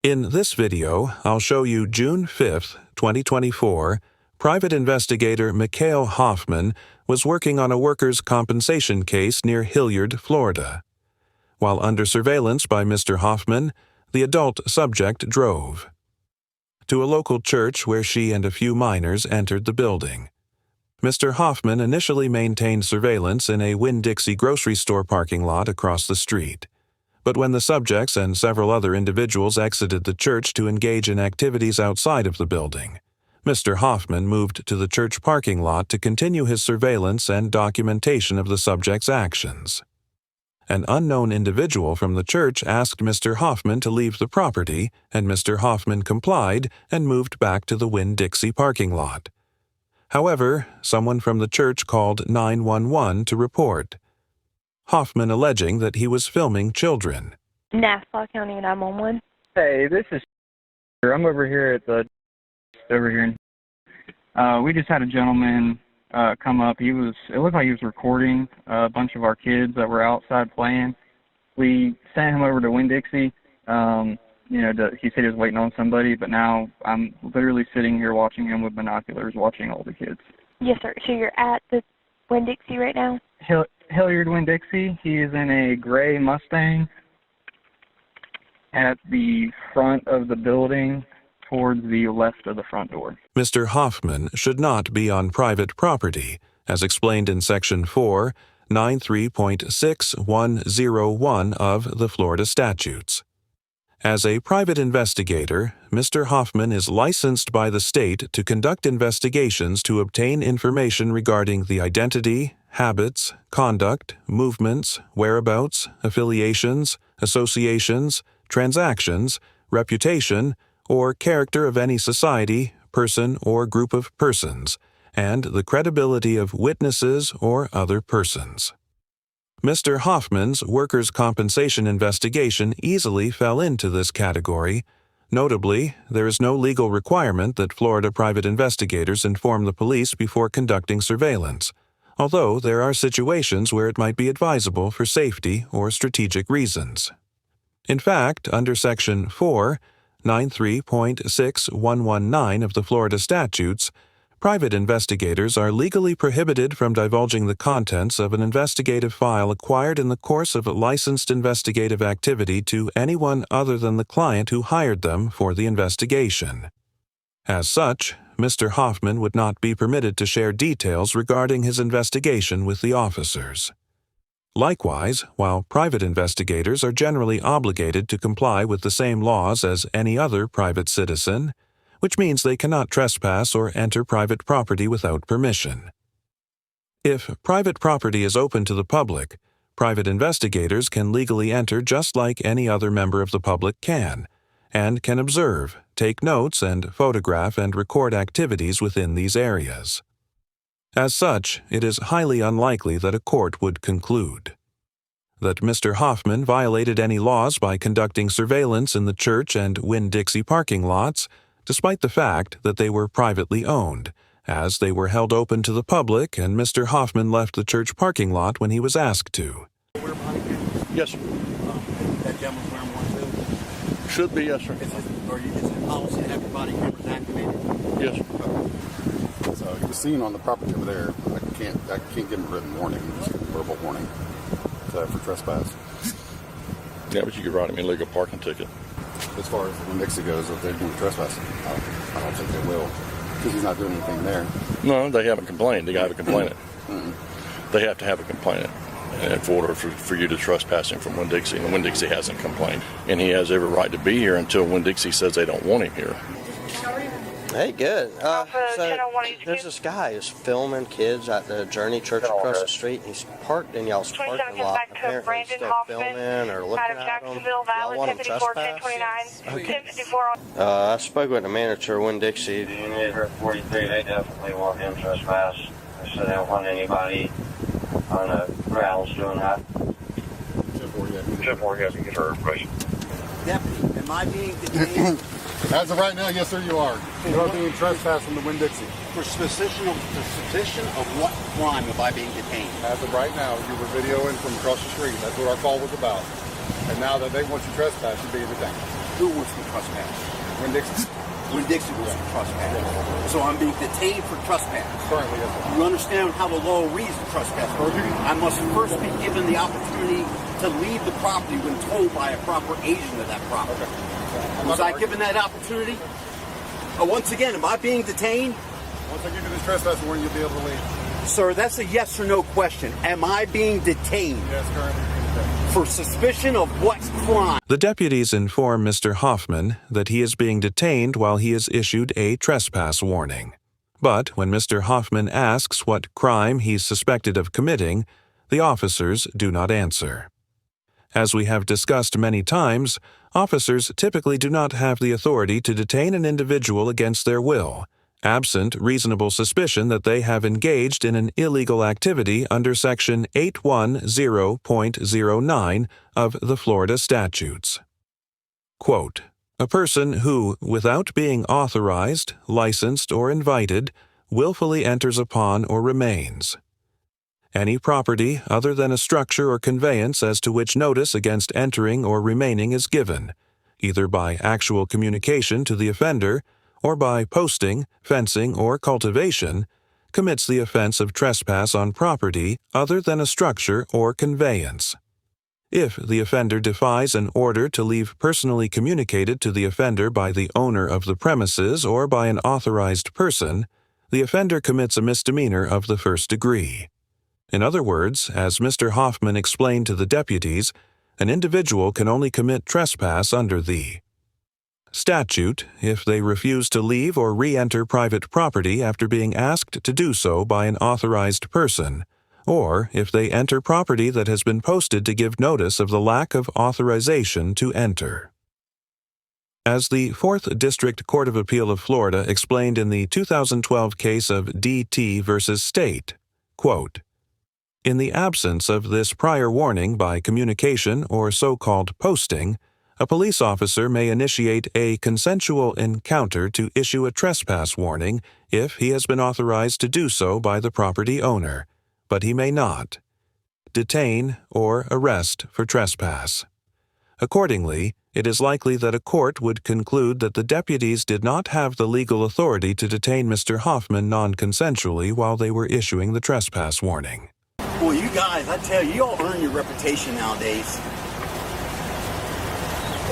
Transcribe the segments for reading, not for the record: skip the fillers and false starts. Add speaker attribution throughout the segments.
Speaker 1: In this video, I'll show you June 5, 2024, Private Investigator Mikhail Hoffman was working on a workers' compensation case near Hilliard, Florida. While under surveillance by Mr. Hoffman, the adult subject drove to a local church where she and a few minors entered the building. Mr. Hoffman initially maintained surveillance in a Winn-Dixie grocery store parking lot across the street. But when the subjects and several other individuals exited the church to engage in activities outside of the building, Mr. Hoffman moved to the church parking lot to continue his surveillance and documentation of the subjects' actions. An unknown individual from the church asked Mr. Hoffman to leave the property, and Mr. Hoffman complied and moved back to the Winn-Dixie parking lot. However, someone from the church called 911 to report, Hoffman alleging that he was filming children.
Speaker 2: Nassau County 911.
Speaker 3: Hey, this is. I'm over here at the. We just had a gentleman come up. It looked like he was recording a bunch of our kids that were outside playing. We sent him over to Winn-Dixie. He said he was waiting on somebody, but now I'm literally sitting here watching him with binoculars, watching all the kids.
Speaker 2: Yes, sir. So you're at the Winn-Dixie right now?
Speaker 3: Hilliard Winn-Dixie. He is in a gray Mustang at the front of the building towards the left of the front door.
Speaker 1: Mr. Hoffman should not be on private property, as explained in Section 4, 93.6101 of the Florida statutes. As a private investigator, Mr. Hoffman is licensed by the state to conduct investigations to obtain information regarding the identity, habits, conduct, movements, whereabouts, affiliations, associations, transactions, reputation, or character of any society, person, or group of persons, and the credibility of witnesses or other persons. Mr. Hoffman's workers' compensation investigation easily fell into this category. Notably, there is no legal requirement that Florida private investigators inform the police before conducting surveillance, although there are situations where it might be advisable for safety or strategic reasons. In fact, under Section 4, 93.6119 of the Florida statutes, private investigators are legally prohibited from divulging the contents of an investigative file acquired in the course of a licensed investigative activity to anyone other than the client who hired them for the investigation. As such, Mr. Hoffman would not be permitted to share details regarding his investigation with the officers. Likewise, while private investigators are generally obligated to comply with the same laws as any other private citizen, which means they cannot trespass or enter private property without permission. If private property is open to the public, private investigators can legally enter just like any other member of the public can, and can observe, take notes, and photograph and record activities within these areas. As such, it is highly unlikely that a court would conclude that Mr. Hoffman violated any laws by conducting surveillance in the church and Winn-Dixie parking lots, despite the fact that they were privately owned, as they were held open to the public and Mr. Hoffman left the church parking lot when he was asked to.
Speaker 4: Yes, sir.
Speaker 5: That gentleman's wearing one too?
Speaker 4: Should be, yes, sir.
Speaker 5: Is it policy to have your body cameras activated?
Speaker 4: Yes, sir.
Speaker 6: So he was seen on the property over there. I can't give him a written warning, just a verbal warning for trespass.
Speaker 4: Yeah, but you could write him an illegal parking ticket.
Speaker 6: As far as when Dixie goes, if they're doing trespassing, I don't think they will, because he's not doing anything there.
Speaker 4: No, they haven't complained. They have a complainant. They have to have a complainant in order for you to trespass him from Winn-Dixie, and Winn-Dixie hasn't complained. And he has every right to be here until Winn-Dixie says they don't want him here.
Speaker 7: Hey, good. So there's this guy who's filming kids at the Journey Church across the street. He's parked in y'all's parking lot. Apparently he's still filming or looking at them. Y'all want him trespass? Okay. I spoke with the manager of Winn-Dixie.
Speaker 8: Unit 43, they definitely want him trespass. They said they don't want anybody on the grounds doing that. Except for you have to get her question.
Speaker 5: Deputy, am I being detained?
Speaker 6: As of right now, yes, sir, you are. You are being trespassed from the Winn-Dixie.
Speaker 5: For suspicion of what crime am I being detained?
Speaker 6: As of right now, you were videoing from across the street. That's what our call was about. And now that they want you trespassed, you're being detained.
Speaker 5: Who was the trespass?
Speaker 6: Winn-Dixie.
Speaker 5: Winn-Dixie was the trespass. So I'm being detained for trespass.
Speaker 6: Currently, yes.
Speaker 5: You understand how the law reads the trespass? I must first be given the opportunity to leave the property when told by a proper agent of that property.
Speaker 6: Okay.
Speaker 5: Was I given that opportunity? Once again, am I being detained?
Speaker 6: Once I give you this trespass warning, you'll be able to leave.
Speaker 5: Sir, that's a yes or no question. Am I being detained?
Speaker 6: Yes, currently being detained.
Speaker 5: For suspicion of what crime?
Speaker 1: The deputies inform Mr. Hoffman that he is being detained while he is issued a trespass warning. But when Mr. Hoffman asks what crime he's suspected of committing, the officers do not answer. As we have discussed many times, officers typically do not have the authority to detain an individual against their will, absent reasonable suspicion that they have engaged in an illegal activity under Section 810.09 of the Florida statutes. Quote, "A person who, without being authorized, licensed, or invited, willfully enters upon or remains any property other than a structure or conveyance as to which notice against entering or remaining is given, either by actual communication to the offender or by posting, fencing, or cultivation, commits the offense of trespass on property other than a structure or conveyance. If the offender defies an order to leave personally communicated to the offender by the owner of the premises or by an authorized person, the offender commits a misdemeanor of the first degree. In other words, as Mr. Hoffman explained to the deputies, an individual can only commit trespass under the statute if they refuse to leave or re-enter private property after being asked to do so by an authorized person, or if they enter property that has been posted to give notice of the lack of authorization to enter. As the 4th District Court of Appeal of Florida explained in the 2012 case of D.T. v. State, quote, "In the absence of this prior warning by communication or so-called posting, a police officer may initiate a consensual encounter to issue a trespass warning if he has been authorized to do so by the property owner, but he may not detain or arrest for trespass. Accordingly, it is likely that a court would conclude that the deputies did not have the legal authority to detain Mr. Hoffman non-consensually while they were issuing the trespass warning."
Speaker 5: Well, you guys, I tell you, you all earn your reputation nowadays.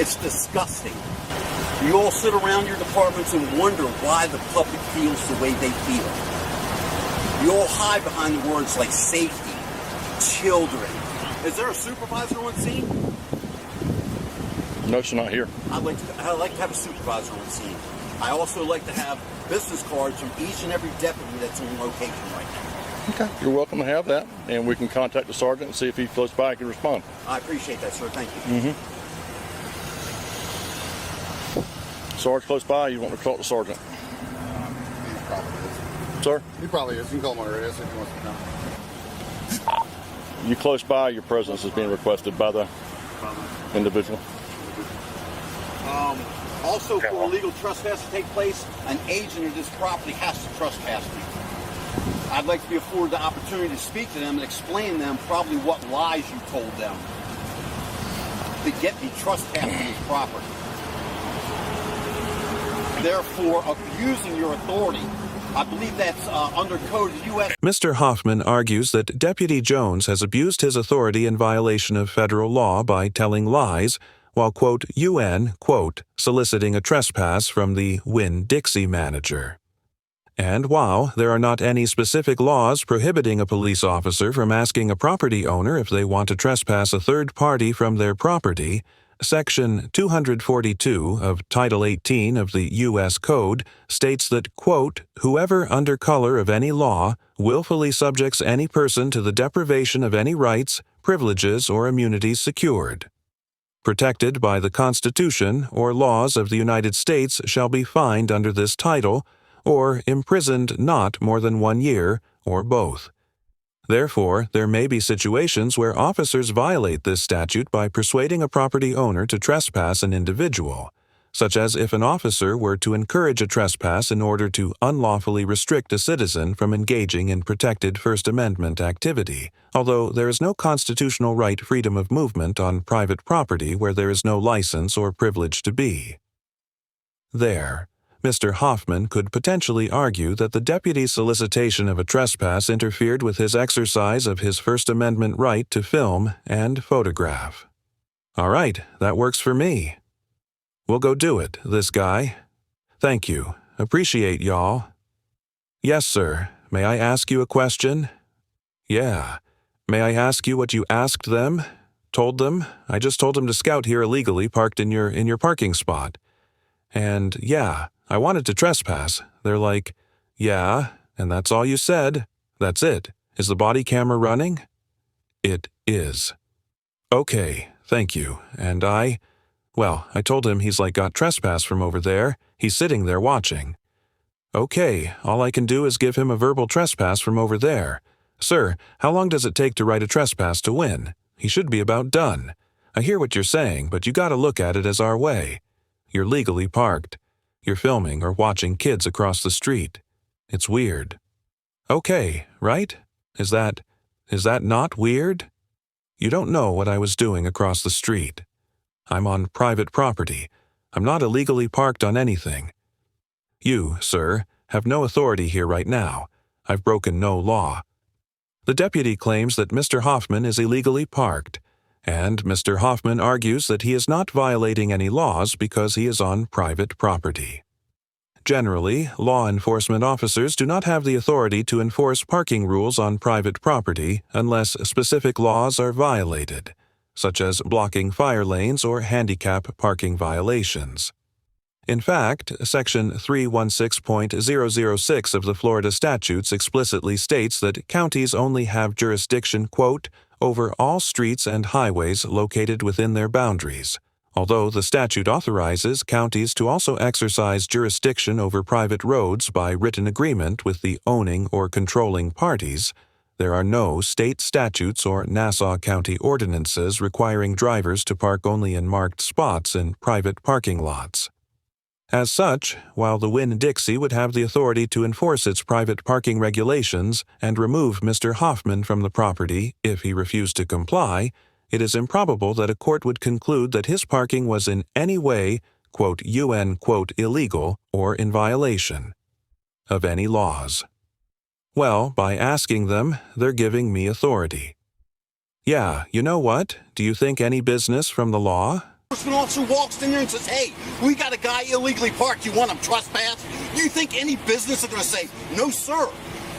Speaker 5: It's disgusting. You all sit around your departments and wonder why the public feels the way they feel. You all hide behind the words like safety, children. Is there a supervisor on scene?
Speaker 4: No, she's not here.
Speaker 5: I'd like to have a supervisor on scene. I also like to have business cards from each and every deputy that's on location right now.
Speaker 4: Okay. You're welcome to have that, and we can contact the sergeant and see if he floats by and can respond.
Speaker 5: I appreciate that, sir. Thank you.
Speaker 4: Mm-hmm. Sarge close by, you want to talk to sergeant?
Speaker 6: He probably is.
Speaker 4: Sir?
Speaker 6: He probably is. You can call him where it is if he wants to come.
Speaker 4: You close by, your presence is being requested by the individual.
Speaker 5: Also, for illegal trespass to take place, an agent of this property has to trespass me. I'd like to be afforded the opportunity to speak to them and explain to them probably what lies you told them to get me trespassing this property. Therefore, abusing your authority. I believe that's under code U.S.
Speaker 1: Mr. Hoffman argues that Deputy Jones has abused his authority in violation of federal law by telling lies while, quote, quote, soliciting a trespass from the Winn-Dixie manager. And while there are not any specific laws prohibiting a police officer from asking a property owner if they want to trespass a third party from their property, Section 242 of Title 18 of the U.S. Code states that, quote, whoever under color of any law willfully subjects any person to the deprivation of any rights, privileges, or immunities secured, protected by the Constitution or laws of the United States shall be fined under this title, or imprisoned not more than 1 year, or both. Therefore, there may be situations where officers violate this statute by persuading a property owner to trespass an individual, such as if an officer were to encourage a trespass in order to unlawfully restrict a citizen from engaging in protected First Amendment activity, although there is no constitutional right freedom of movement on private property where there is no license or privilege to be. There, Mr. Hoffman could potentially argue that the deputy's solicitation of a trespass interfered with his exercise of his First Amendment right to film and photograph. All right, that works for me. We'll go do it, this guy. Thank you. Appreciate y'all. Yes, sir. May I ask you a question? Yeah. May I ask you what you asked them? Told them? I just told them to scout here illegally parked in your parking spot. And yeah, I wanted to trespass. They're like, yeah, and that's all you said. That's it. Is the body camera running? It is. Okay, thank you. And I told him he's like got trespass from over there. He's sitting there watching. Okay, all I can do is give him a verbal trespass from over there. Sir, how long does it take to write a trespass to win? He should be about done. I hear what you're saying, but you gotta look at it as our way. You're legally parked. You're filming or watching kids across the street. It's weird. Okay, right? Is that not weird? You don't know what I was doing across the street. I'm on private property. I'm not illegally parked on anything. You, sir, have no authority here right now. I've broken no law. The deputy claims that Mr. Hoffman is illegally parked, and Mr. Hoffman argues that he is not violating any laws because he is on private property. Generally, law enforcement officers do not have the authority to enforce parking rules on private property unless specific laws are violated, such as blocking fire lanes or handicap parking violations. In fact, Section 316.006 of the Florida statutes explicitly states that counties only have jurisdiction, quote, over all streets and highways located within their boundaries. Although the statute authorizes counties to also exercise jurisdiction over private roads by written agreement with the owning or controlling parties, there are no state statutes or Nassau County ordinances requiring drivers to park only in marked spots in private parking lots. As such, while the Winn-Dixie would have the authority to enforce its private parking regulations and remove Mr. Hoffman from the property if he refused to comply, it is improbable that a court would conclude that his parking was in any way, quote, UN, quote, illegal or in violation of any laws. Well, by asking them, they're giving me authority. Yeah, you know what? Do you think any business from the law?
Speaker 5: Enforcement officer walks in there and says, hey, we got a guy illegally parked. You want him trespassed? Do you think any business is going to say, no, sir?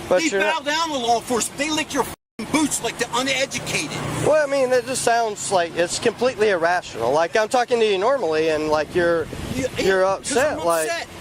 Speaker 7: But
Speaker 5: they bow down to law enforcement. They lick your boots like the uneducated.
Speaker 7: Well, I mean, it just sounds like it's completely irrational. Like, I'm talking to you normally, and like you're upset.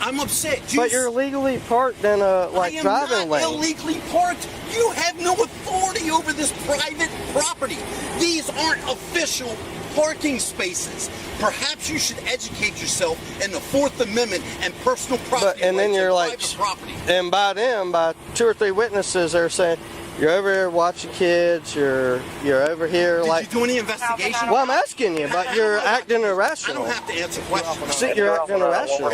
Speaker 5: I'm upset.
Speaker 7: But you're illegally parked in a driving lane.
Speaker 5: I am not illegally parked. You have no authority over this private property. These aren't official parking spaces. Perhaps you should educate yourself in the Fourth Amendment and personal property.
Speaker 7: And then you're like,
Speaker 5: property.
Speaker 7: And by 2 or 3 witnesses, they're saying, you're over here watching kids, you're over here
Speaker 5: Did you do any investigation?
Speaker 7: Well, I'm asking you, but you're acting irrational.
Speaker 5: I don't have to answer questions.
Speaker 7: See, you're acting irrational.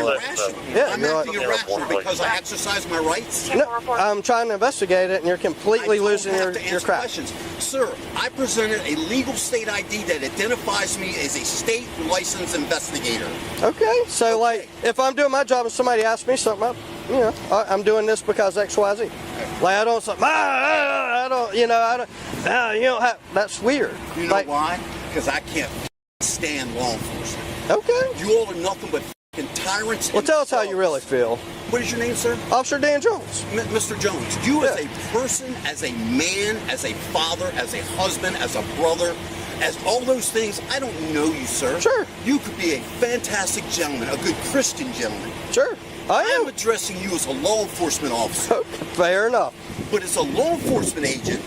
Speaker 5: Yeah, I'm acting irrational because I exercise my rights?
Speaker 7: No, I'm trying to investigate it, and you're completely losing your crap.
Speaker 5: Questions. Sir, I presented a legal state ID that identifies me as a state licensed investigator.
Speaker 7: Okay, so like, if I'm doing my job and somebody asks me something, I'm doing this because X, Y, Z. Like, I don't say, that's weird.
Speaker 5: You know why? Because I can't stand law enforcement.
Speaker 7: Okay.
Speaker 5: You all are nothing but tyrants.
Speaker 7: Well, tell us how you really feel.
Speaker 5: What is your name, sir?
Speaker 7: Officer Dan Jones.
Speaker 5: Mr. Jones, you as a person, as a man, as a father, as a husband, as a brother, as all those things, I don't know you, sir.
Speaker 7: Sure.
Speaker 5: You could be a fantastic gentleman, a good Christian gentleman.
Speaker 7: Sure. I am
Speaker 5: addressing you as a law enforcement officer.
Speaker 7: Fair enough.
Speaker 5: But as a law enforcement agent,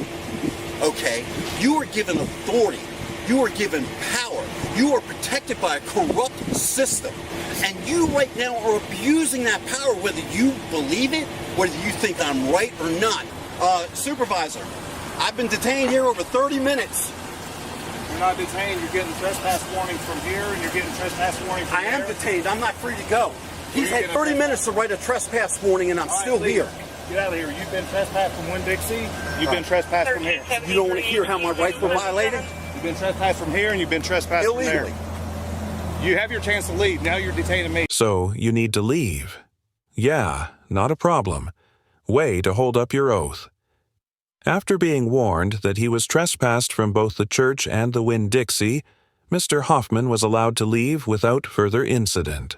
Speaker 5: okay, you are given authority. You are given power. You are protected by a corrupt system. And you right now are abusing that power, whether you believe it, whether you think I'm right or not. Supervisor, I've been detained here over 30 minutes.
Speaker 9: You're not detained. You're getting trespass warnings from here, and you're getting trespass warnings from
Speaker 5: I am
Speaker 9: there.
Speaker 5: detained. I'm not free to go. He's had 30 minutes to write a trespass warning, and I'm still here.
Speaker 9: Get out of here. You've been trespassed from Winn-Dixie. You've been trespassed from here.
Speaker 5: You don't want to hear how my rights were violated?
Speaker 9: You've been trespassed from here, and you've been trespassed from
Speaker 5: Illegally.
Speaker 9: there. You have your chance to leave. Now you're detaining me.
Speaker 1: So you need to leave. Yeah, not a problem. Way to hold up your oath. After being warned that he was trespassed from both the church and the Winn-Dixie, Mr. Hoffman was allowed to leave without further incident.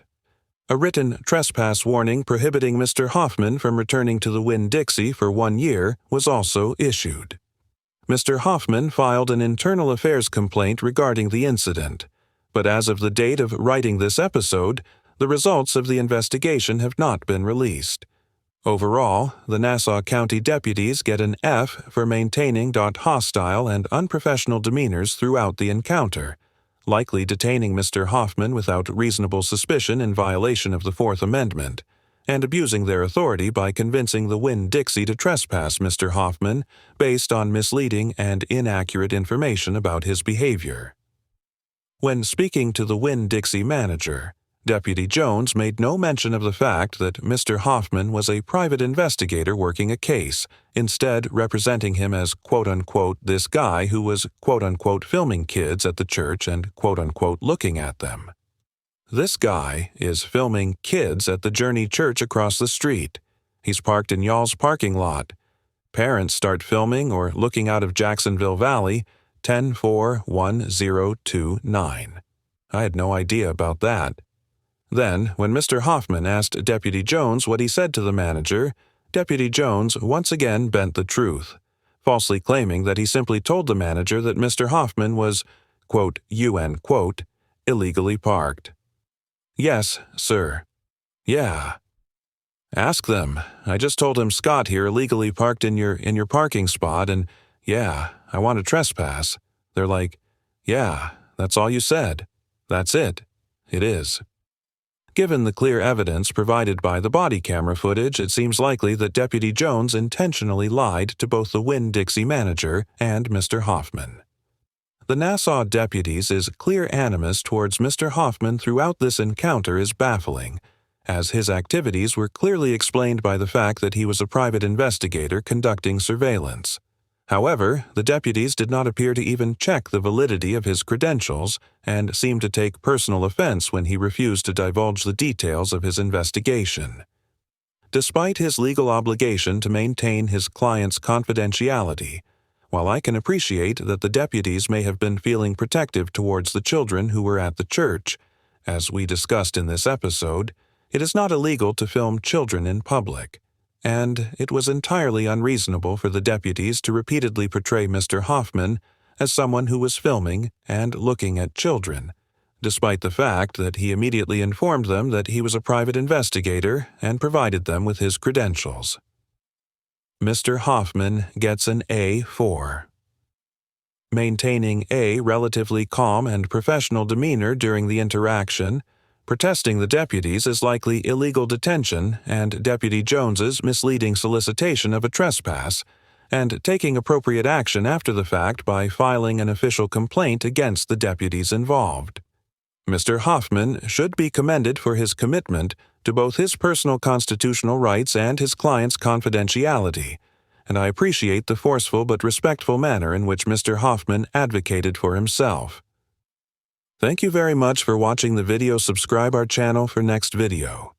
Speaker 1: A written trespass warning prohibiting Mr. Hoffman from returning to the Winn-Dixie for 1 year was also issued. Mr. Hoffman filed an internal affairs complaint regarding the incident, but as of the date of writing this episode, the results of the investigation have not been released. Overall, the Nassau County deputies get an F for maintaining hostile and unprofessional demeanors throughout the encounter, likely detaining Mr. Hoffman without reasonable suspicion in violation of the Fourth Amendment, and abusing their authority by convincing the Winn-Dixie to trespass Mr. Hoffman based on misleading and inaccurate information about his behavior. When speaking to the Winn-Dixie manager, Deputy Jones made no mention of the fact that Mr. Hoffman was a private investigator working a case, instead representing him as quote-unquote this guy who was quote-unquote filming kids at the church and quote-unquote looking at them. This guy is filming kids at the Journey Church across the street. He's parked in y'all's parking lot. Parents start filming or looking out of Jacksonville Valley 10-4-1029. I had no idea about that. Then, when Mr. Hoffman asked Deputy Jones what he said to the manager, Deputy Jones once again bent the truth, falsely claiming that he simply told the manager that Mr. Hoffman was, quote, UN, quote, illegally parked. Yes, sir. Yeah. Ask them. I just told him Scott here illegally parked in your parking spot, and yeah, I want to trespass. They're like, yeah, that's all you said. That's it. It is. Given the clear evidence provided by the body camera footage, it seems likely that Deputy Jones intentionally lied to both the Winn-Dixie manager and Mr. Hoffman. The Nassau deputies' clear animus towards Mr. Hoffman throughout this encounter is baffling, as his activities were clearly explained by the fact that he was a private investigator conducting surveillance. However, the deputies did not appear to even check the validity of his credentials and seemed to take personal offense when he refused to divulge the details of his investigation. Despite his legal obligation to maintain his client's confidentiality, while I can appreciate that the deputies may have been feeling protective towards the children who were at the church, as we discussed in this episode, it is not illegal to film children in public. And it was entirely unreasonable for the deputies to repeatedly portray Mr. Hoffman as someone who was filming and looking at children, despite the fact that he immediately informed them that he was a private investigator and provided them with his credentials. Mr. Hoffman gets an A4. Maintaining a relatively calm and professional demeanor during the interaction, protesting the deputies is likely illegal detention and Deputy Jones's misleading solicitation of a trespass, and taking appropriate action after the fact by filing an official complaint against the deputies involved. Mr. Hoffman should be commended for his commitment to both his personal constitutional rights and his client's confidentiality, and I appreciate the forceful but respectful manner in which Mr. Hoffman advocated for himself. Thank you very much for watching the video. Subscribe our channel for next video.